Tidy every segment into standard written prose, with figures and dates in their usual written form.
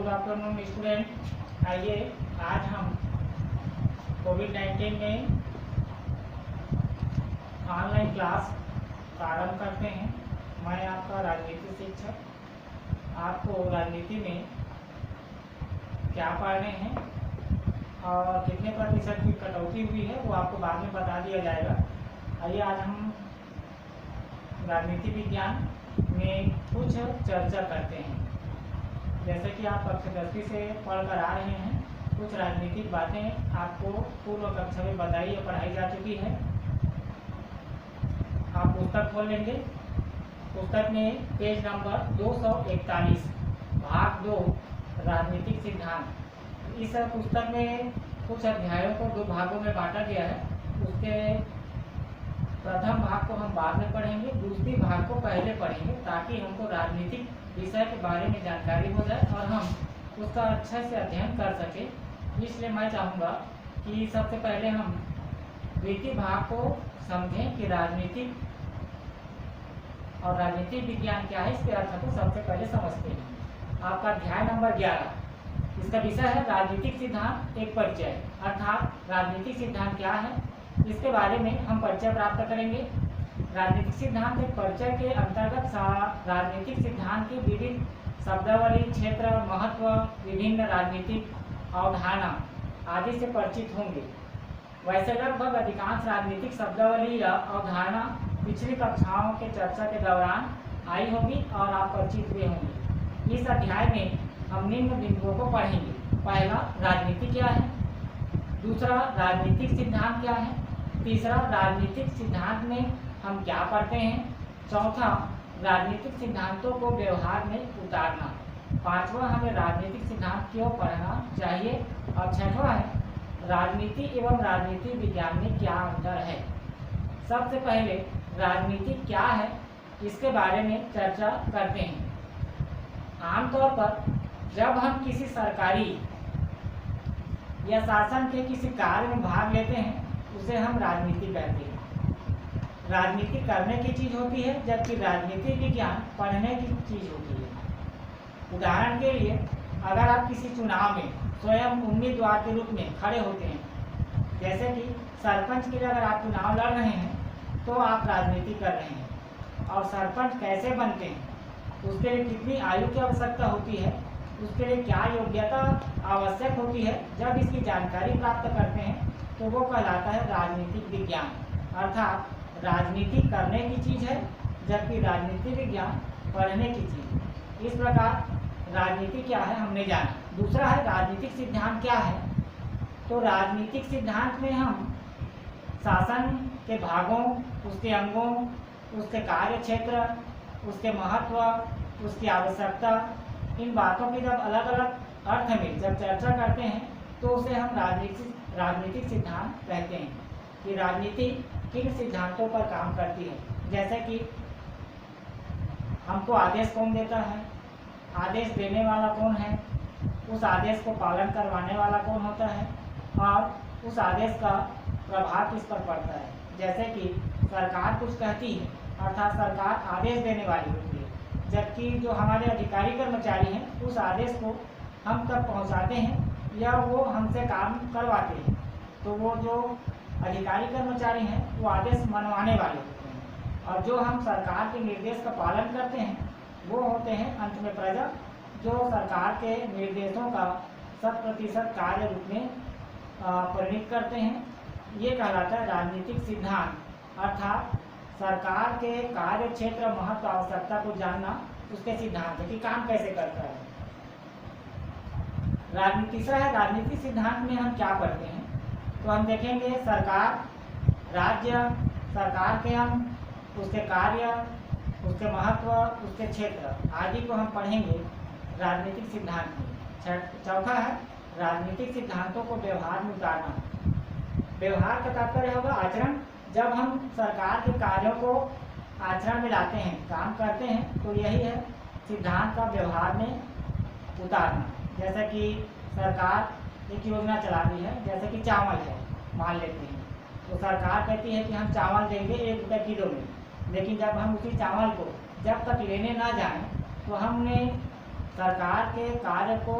Good afternoon student. आइए आज हम कोविड-19 में ऑनलाइन क्लास प्रारंभ करते हैं। मैं आपका राजनीति शिक्षक आपको राजनीति में क्या पढ़ने हैं और कितने प्रतिशत की कटौती हुई है वो आपको बाद में बता दिया जाएगा। आइए आज हम राजनीति विज्ञान में कुछ चर्चा करते हैं। जैसे कि आप कक्षा 10वीं से पढ़ कर आ रहे हैं, कुछ राजनीतिक बातें आपको पूर्व कक्षा में बताई या पढ़ाई जा चुकी है। आप पुस्तक खोल लेंगे। पुस्तक में पेज नंबर 241 भाग 2 राजनीतिक सिद्धांत। इस पुस्तक में कुछ अध्यायों को 2 भागों में बांटा गया है। उसके प्रथम भाग को हम बाद में पढ़ेंगे, दूसरी भाग को पहले पढ़ेंगे ताकि हमको राजनीतिक विषय के बारे में जानकारी हो जाए और हम उसका अच्छे से अध्ययन कर सकें। इसलिए मैं चाहूँगा कि सबसे पहले हम द्वितीय भाग को समझें कि राजनीतिक और राजनीतिक विज्ञान क्या है, इसके अर्थ को सबसे पहले समझते हैं। आपका अध्याय नंबर 11, इसका विषय है राजनीतिक सिद्धांत एक परिचय, अर्थात राजनीतिक सिद्धांत क्या है इसके बारे में हम परिचय प्राप्त करेंगे। राजनीतिक सिद्धांत एक परिचय के अंतर्गत राजनीतिक सिद्धांत की विविध शब्दावली, क्षेत्र, महत्व, विभिन्न राजनीतिक अवधारणा आदि से परिचित होंगे। वैसे लगभग अधिकांश राजनीतिक शब्दावली या अवधारणा पिछली कक्षाओं के चर्चा के दौरान आई होगी और आप परिचित हुए होंगे। इस अध्याय में हम निम्न बिंदुओं को पढ़ेंगे। पहला, राजनीति क्या है। दूसरा, राजनीतिक सिद्धांत क्या है। तीसरा, राजनीतिक सिद्धांत में हम क्या पढ़ते हैं। चौथा, राजनीतिक सिद्धांतों को व्यवहार में उतारना। पांचवा, हमें राजनीतिक सिद्धांत क्यों पढ़ना चाहिए। और छठवां है राजनीति एवं राजनीति विज्ञान में क्या अंतर है। सबसे पहले राजनीति क्या है इसके बारे में चर्चा करते हैं। आमतौर पर जब हम किसी सरकारी या शासन के किसी कार्य में भाग लेते हैं उसे हम राजनीति कहते हैं। राजनीति करने की चीज़ होती है जबकि राजनीति विज्ञान पढ़ने की चीज़ होती है। उदाहरण के लिए अगर आप किसी चुनाव में स्वयं उम्मीदवार के रूप में खड़े होते हैं, जैसे कि सरपंच के लिए अगर आप चुनाव लड़ रहे हैं तो आप राजनीति कर रहे हैं। और सरपंच कैसे बनते हैं, उसके लिए कितनी आयु की आवश्यकता होती है, उसके लिए क्या योग्यता आवश्यक होती है, जब इसकी जानकारी प्राप्त करते हैं तो वो कहलाता है राजनीतिक विज्ञान। अर्थात राजनीति करने की चीज़ है जबकि राजनीति विज्ञान पढ़ने की चीज़। इस प्रकार राजनीति क्या है हमने जाना। दूसरा है राजनीतिक सिद्धांत क्या है। तो राजनीतिक सिद्धांत में हम शासन के भागों, उसके अंगों, उसके कार्य क्षेत्र, उसके महत्व, उसकी आवश्यकता, इन बातों की जब अलग अलग अर्थ में जब चर्चा करते हैं तो उसे हम राजनीतिक सिद्धांत कहते हैं कि राजनीति किन सिद्धांतों पर काम करती है। जैसे कि हमको आदेश कौन देता है, आदेश देने वाला कौन है, उस आदेश को पालन करवाने वाला कौन होता है और उस आदेश का प्रभाव किस पर पड़ता है। जैसे कि सरकार कुछ कहती है अर्थात सरकार आदेश देने वाली होती है, जबकि जो हमारे अधिकारी कर्मचारी हैं उस आदेश को हम तक पहुंचाते हैं या वो हमसे काम करवाते हैं। तो वो जो अधिकारी कर्मचारी हैं वो आदेश मनवाने वाले होते हैं और जो हम सरकार के निर्देश का पालन करते हैं वो होते हैं अंत में प्रजा, जो सरकार के निर्देशों का 100% कार्य रूप में परिणित करते हैं। ये कहलाता है राजनीतिक सिद्धांत, अर्थात सरकार के कार्य क्षेत्र, महत्व, आवश्यकता को जानना उसके सिद्धांत है कि काम कैसे करता है। तीसरा है राजनीतिक सिद्धांत में हम क्या पढ़ते हैं। तो हम देखेंगे सरकार, राज्य, सरकार के अंग, उसके कार्य, उसके महत्व, उसके क्षेत्र आदि को हम पढ़ेंगे राजनीतिक सिद्धांत में। चौथा है राजनीतिक सिद्धांतों को व्यवहार में उतारना। व्यवहार का तात्पर्य होगा आचरण। जब हम सरकार के कार्यों को आचरण में लाते हैं, काम करते हैं, तो यही है सिद्धांत का व्यवहार में उतारना। जैसे कि सरकार एक योजना चला रही है, जैसे कि चावल है मान लेते हैं, तो सरकार कहती है कि हम चावल देंगे 1 रुपये किलो में, लेकिन जब हम उसी चावल को जब तक लेने ना जाएं तो हमने सरकार के कार्य को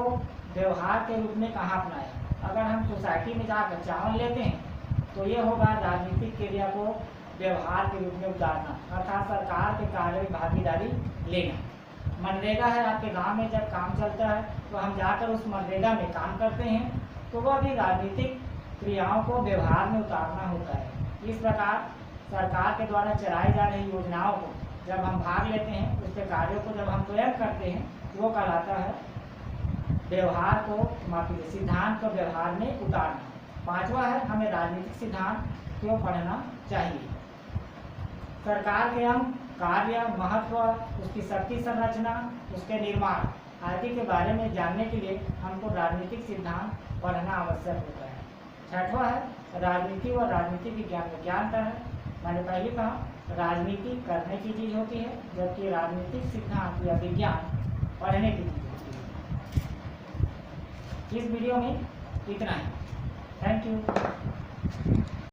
व्यवहार के रूप में कहाँ अपनाया। अगर हम सोसाइटी में जाकर चावल लेते हैं तो ये होगा राजनीतिक क्रिया को व्यवहार के रूप में उतारना, अर्थात सरकार के कार्य में भागीदारी लेना। मनरेगा है, आपके गांव में जब काम चलता है तो हम जाकर उस मनरेगा में काम करते हैं, तो वह भी राजनीतिक क्रियाओं को व्यवहार में उतारना होता है। इस प्रकार सरकार के द्वारा चलाई जा रही योजनाओं को जब हम भाग लेते हैं, उसके कार्यों को जब हम स्वयं करते हैं, वो कहलाता है व्यवहार को सिद्धांत को व्यवहार में उतारना। पांचवा है, हमें राजनीतिक सिद्धांत क्यों पढ़ना चाहिए। सरकार के अंग, कार्य, महत्व, उसकी शक्ति संरचना, उसके निर्माण आदि के बारे में जानने के लिए हमको राजनीतिक सिद्धांत पढ़ना आवश्यक होता है। छठवां है, राजनीति और राजनीति विज्ञान में क्या अंतर है। मैंने पहले कहा राजनीति करने की चीज़ होती है, जबकि राजनीतिक सिद्धांत या विज्ञान पढ़ने की चीज़ होती है। इस वीडियो में इतना ही। Thank you.